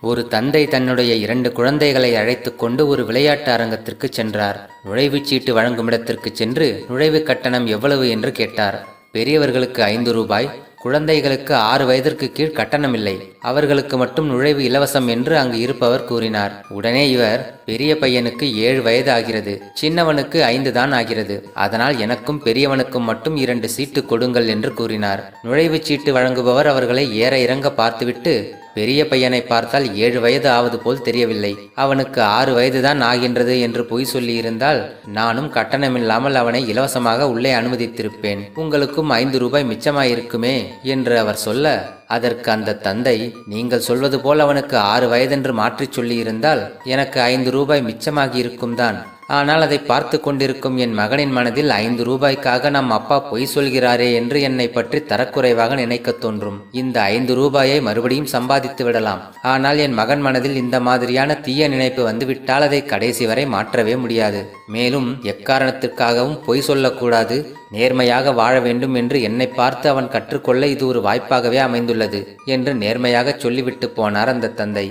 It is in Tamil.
ஒரு தந்தை தன்னுடைய 2 குழந்தைகளை அழைத்துக் கொண்டு ஒரு விளையாட்டு அரங்கத்திற்கு சென்றார். நுழைவுச் சீட்டு வழங்கும் இடத்திற்கு சென்று நுழைவு கட்டணம் எவ்வளவு என்று கேட்டார். பெரியவர்களுக்கு 5 ரூபாய், குழந்தைகளுக்கு 6 வயதிற்கு கீழ் கட்டணமில்லை, அவர்களுக்கு மட்டும் நுழைவு இலவசம் என்று அங்கு இருப்பவர் கூறினார். உடனே இவர், பெரிய பையனுக்கு 7 வயது ஆகிறது, சின்னவனுக்கு 5 தான் ஆகிறது, அதனால் எனக்கும் பெரியவனுக்கும் மட்டும் 2 சீட்டு கொடுங்கள் என்று கூறினார். நுழைவுச் சீட்டு வழங்குபவர் அவர்களை ஏற இறங்க பார்த்துவிட்டு, பெரிய பையனை பார்த்தால் 7 வயது ஆவது போல் தெரியவில்லை, அவனுக்கு 6 வயதுதான் ஆகின்றது என்று பொய் சொல்லியிருந்தால் நானும் கட்டணமில்லாமல் அவனை இலவசமாக உள்ளே அனுமதித்திருப்பேன், உங்களுக்கும் 5 ரூபாய் மிச்சமாயிருக்குமே என்று அவர் சொல்ல, அதற்கு அந்த தந்தை, நீங்கள் சொல்வது போல் அவனுக்கு 6 வயதென்று மாற்றிச் சொல்லியிருந்தால் எனக்கு 5 ரூபாய் மிச்சமாகி இருக்கும் தான். ஆனால் அதை பார்த்து கொண்டிருக்கும் என் மகனின் மனதில் 5 ரூபாய்க்காக நம் அப்பா பொய் சொல்கிறாரே என்று என்னை பற்றி தரக்குறைவாக நினைக்க தோன்றும். இந்த 5 ரூபாயை மறுபடியும் சம்பாதித்து விடலாம். ஆனால் என் மகன் மனதில் இந்த மாதிரியான தீய நினைப்பு வந்துவிட்டால் அதை கடைசி வரை மாற்றவே முடியாது. மேலும் எக்காரணத்திற்காகவும் பொய் சொல்லக்கூடாது, நேர்மையாக வாழ வேண்டும் என்று என்னை பார்த்து அவன் கற்றுக்கொள்ள இது ஒரு வாய்ப்பாகவே அமைந்துள்ளது என்று நேர்மையாக சொல்லிவிட்டு போனார் அந்த தந்தை.